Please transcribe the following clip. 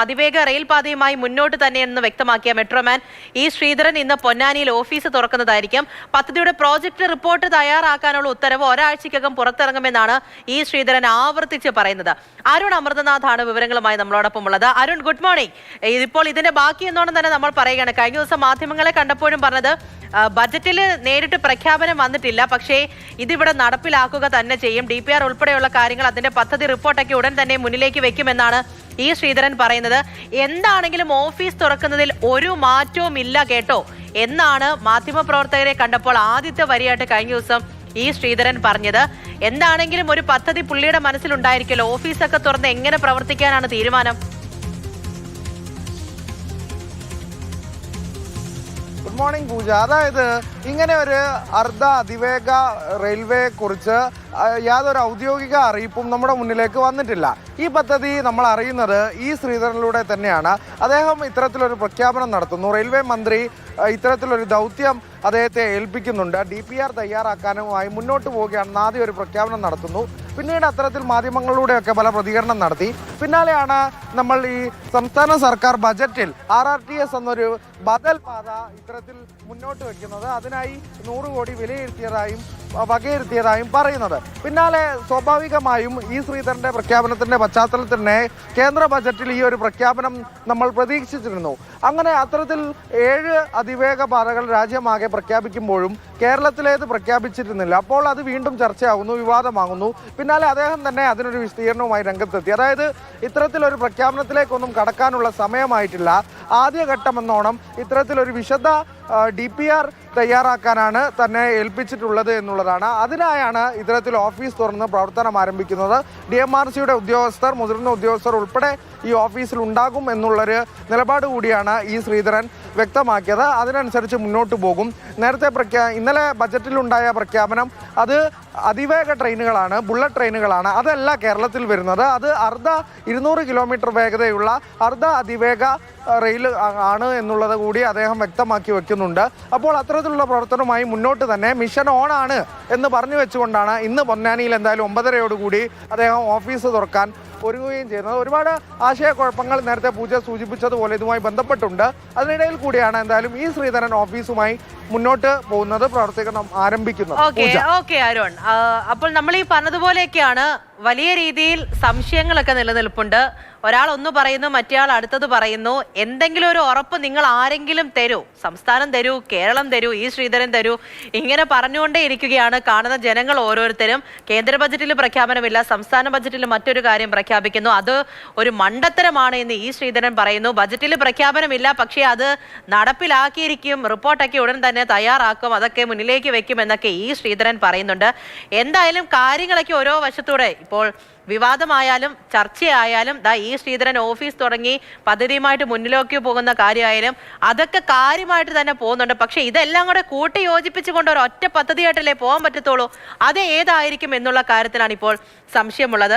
അതിവേഗ റെയിൽപാതയുമായി മുന്നോട്ട് തന്നെയെന്ന് വ്യക്തമാക്കിയ മെട്രോമാൻ ഇ ശ്രീധരൻ ഇന്ന് പൊന്നാനിയിൽ ഓഫീസ് തുറക്കുന്നതായിരിക്കും. പദ്ധതിയുടെ പ്രോജക്ട് റിപ്പോർട്ട് തയ്യാറാക്കാനുള്ള ഉത്തരവ് ഒരാഴ്ചയ്ക്കകം പുറത്തിറങ്ങുമെന്നാണ് ഇ ശ്രീധരൻ ആവർത്തിച്ച് പറയുന്നത്. അരുൺ അമൃതനാഥാണ് വിവരങ്ങളുമായി നമ്മളോടൊപ്പം ഉള്ളത്. Arun, good morning. ഇപ്പോൾ ഇതിന്റെ ബാക്കി എന്നോണം തന്നെ നമ്മൾ പറയുകയാണ്. കഴിഞ്ഞ ദിവസം മാധ്യമങ്ങളെ കണ്ടപ്പോഴും പറഞ്ഞത് ബജറ്റിൽ നേരിട്ട് പ്രഖ്യാപനം വന്നിട്ടില്ല, പക്ഷേ ഇതിവിടെ നടപ്പിലാക്കുക തന്നെ ചെയ്യും. DPR ഉൾപ്പെടെയുള്ള കാര്യങ്ങൾ, അതിന്റെ പദ്ധതി റിപ്പോർട്ടൊക്കെ ഉടൻ തന്നെ മുന്നിലേക്ക് വെക്കുമെന്നാണ് ഇ ശ്രീധരൻ പറയുന്നത്. എന്താണെങ്കിലും ഓഫീസ് തുറക്കുന്നതിൽ ഒരു മാറ്റവും ഇല്ല കേട്ടോ എന്നാണ് മാധ്യമപ്രവർത്തകരെ കണ്ടപ്പോൾ ആദ്യത്തെ വരിയായിട്ട് കഴിഞ്ഞ ദിവസം ഇ ശ്രീധരൻ പറഞ്ഞത്. എന്താണെങ്കിലും ഒരു പദ്ധതി പുള്ളിയുടെ മനസ്സിലുണ്ടായിരിക്കല്ലോ. ഓഫീസൊക്കെ തുറന്ന് എങ്ങനെ പ്രവർത്തിക്കാനാണ് തീരുമാനം? ഗുഡ് മോർണിംഗ് പൂജ. അതായത് ഇങ്ങനെ ഒരു അർദ്ധ അതിവേഗ റെയിൽവേയെ കുറിച്ച് യാതൊരു ഔദ്യോഗിക അറിയിപ്പും നമ്മുടെ മുന്നിലേക്ക് വന്നിട്ടില്ല. ഈ പദ്ധതി നമ്മൾ അറിയുന്നത് ഇ ശ്രീധരനിലൂടെ തന്നെയാണ്. അദ്ദേഹം ഇത്തരത്തിലൊരു പ്രഖ്യാപനം നടത്തുന്നു. റെയിൽവേ മന്ത്രി ഇത്തരത്തിലൊരു ദൗത്യം അദ്ദേഹത്തെ ഏൽപ്പിക്കുന്നുണ്ട്. DPR തയ്യാറാക്കാനുമായി മുന്നോട്ട് പോവുകയാണെന്ന് ആദ്യം ഒരു പ്രഖ്യാപനം നടത്തുന്നു. പിന്നീട് അത്തരത്തിൽ മാധ്യമങ്ങളിലൂടെയൊക്കെ പല പ്രതികരണം നടത്തി. പിന്നാലെയാണ് നമ്മൾ ഈ സംസ്ഥാന സർക്കാർ ബജറ്റിൽ RRTS എന്നൊരു ബദൽ പാത ഇത്തരത്തിൽ മുന്നോട്ട് വെക്കുന്നത്. അതിനായി 100 കോടി വിലയിരുത്തിയതായും വകയിരുത്തിയതായും പറയുന്നത്. പിന്നാലെ സ്വാഭാവികമായും ഇ ശ്രീധരന്റെ പ്രഖ്യാപനത്തിന്റെ പശ്ചാത്തലത്തിൽ തന്നെ കേന്ദ്ര ബജറ്റിൽ ഈ ഒരു പ്രഖ്യാപനം നമ്മൾ പ്രതീക്ഷിച്ചിരുന്നു. അങ്ങനെ അത്തരത്തിൽ 7 അതിവേഗ പാതകൾ രാജ്യമാകെ പ്രഖ്യാപിക്കുമ്പോഴും കേരളത്തിലേത് പ്രഖ്യാപിച്ചിരുന്നില്ല. അപ്പോൾ അത് വീണ്ടും ചർച്ചയാകുന്നു, വിവാദമാകുന്നു. പിന്നാലെ അദ്ദേഹം തന്നെ അതിനൊരു വിശദീകരണവുമായി രംഗത്തെത്തി. അതായത് ഇത്തരത്തിലൊരു പ്രഖ്യാപനത്തിലേക്കൊന്നും കടക്കാനുള്ള സമയമായിട്ടില്ല. ആദ്യഘട്ടമെന്നോണം ഇത്തരത്തിലൊരു വിശദ DPR തയ്യാറാക്കാനാണ് തന്നെ ഏൽപ്പിച്ചിട്ടുള്ളത് എന്നുള്ളതാണ്. അതിനായാണ് ഇത്തരത്തിൽ ഓഫീസ് തുറന്ന് പ്രവർത്തനം ആരംഭിക്കുന്നത്. DMRCയുടെ ഉദ്യോഗസ്ഥർ, മുതിർന്ന ഉദ്യോഗസ്ഥർ ഉൾപ്പെടെ ഈ ഓഫീസിൽ ഉണ്ടാകും എന്നുള്ളൊരു നിലപാട് കൂടിയാണ് ഇ ശ്രീധരൻ വ്യക്തമാക്കിയത്. അതിനനുസരിച്ച് മുന്നോട്ട് പോകും. നേരത്തെ ഇന്നലെ ബജറ്റിലുണ്ടായ പ്രഖ്യാപനം അത് അതിവേഗ ട്രെയിനുകളാണ്, ബുള്ളറ്റ് ട്രെയിനുകളാണ്. അതല്ല കേരളത്തിൽ വരുന്നത്. അത് 200 കിലോമീറ്റർ വേഗതയുള്ള അർദ്ധ അതിവേഗ റെയിൽ ആണ് എന്നുള്ളത് കൂടി അദ്ദേഹം വ്യക്തമാക്കി വെക്കുന്നുണ്ട്. അപ്പോൾ അത്തരത്തിലുള്ള പ്രവർത്തനവുമായി മുന്നോട്ട് തന്നെ മിഷൻ ഓൺ ആണ് എന്ന് പറഞ്ഞു വെച്ചുകൊണ്ടാണ് ഇന്ന് പൊന്നാനിയിൽ എന്തായാലും 9:30 അദ്ദേഹം ഓഫീസ് തുറക്കാൻ ഒരുങ്ങുകയും ചെയ്യുന്നത്. ഒരുപാട് ആശയക്കുഴപ്പങ്ങൾ നേരത്തെ പൂജ സൂചിപ്പിച്ചതുപോലെ ഇതുമായി ബന്ധപ്പെട്ടുണ്ട്. അതിനിടയിൽ കൂടിയാണ് എന്തായാലും ഈ ശ്രീധരൻ ഓഫീസുമായി മുന്നോട്ട് പോകുന്നത്, പ്രവർത്തനം ആരംഭിക്കുന്നത്. അരുൺ, അപ്പോൾ നമ്മൾ ഈ പറഞ്ഞതുപോലെയൊക്കെയാണ്. വലിയ രീതിയിൽ സംശയങ്ങളൊക്കെ നിലനിൽപ്പുണ്ട്. ഒരാൾ ഒന്ന് പറയുന്നു, മറ്റേയാൾ അടുത്തത് പറയുന്നു. എന്തെങ്കിലും ഒരു ഉറപ്പ് നിങ്ങൾ ആരെങ്കിലും തരൂ, സംസ്ഥാനം തരൂ, കേരളം തരൂ, ഈ ശ്രീധരൻ തരൂ, ഇങ്ങനെ പറഞ്ഞുകൊണ്ടേ ഇരിക്കുകയാണ് കാണുന്ന ജനങ്ങൾ ഓരോരുത്തരും. കേന്ദ്ര ബജറ്റിൽ പ്രഖ്യാപനമില്ല, സംസ്ഥാന ബജറ്റിൽ മറ്റൊരു കാര്യം പ്രഖ്യാപിക്കുന്നു. അത് ഒരു മണ്ടത്തരമാണ് എന്ന് ഈ ശ്രീധരൻ പറയുന്നു. ബജറ്റിൽ പ്രഖ്യാപനമില്ല, പക്ഷേ അത് നടപ്പിലാക്കിയിരിക്കും, റിപ്പോർട്ടൊക്കെ ഉടൻ തന്നെ തയ്യാറാക്കും, അതൊക്കെ മുന്നിലേക്ക് വെക്കും എന്നൊക്കെ ഈ ശ്രീധരൻ പറയുന്നുണ്ട്. എന്തായാലും കാര്യങ്ങളൊക്കെ ഓരോ വശത്തൂടെ ഇപ്പോൾ വിവാദമായാലും ചർച്ചയായാലും ഈ ശ്രീധരൻ ഓഫീസ് തുടങ്ങി പദ്ധതിയുമായിട്ട് മുന്നിലേക്ക് പോകുന്ന കാര്യമായാലും അതൊക്കെ കാര്യമായിട്ട് തന്നെ പോകുന്നുണ്ട്. പക്ഷെ ഇതെല്ലാം കൂടെ കൂട്ടി യോജിപ്പിച്ചുകൊണ്ട് ഒരു ഒറ്റ പദ്ധതിയായിട്ടല്ലേ പോകാൻ പറ്റത്തുള്ളൂ. അത് ഏതായിരിക്കും എന്നുള്ള കാര്യത്തിലാണ് ഇപ്പോൾ സംശയമുള്ളത്.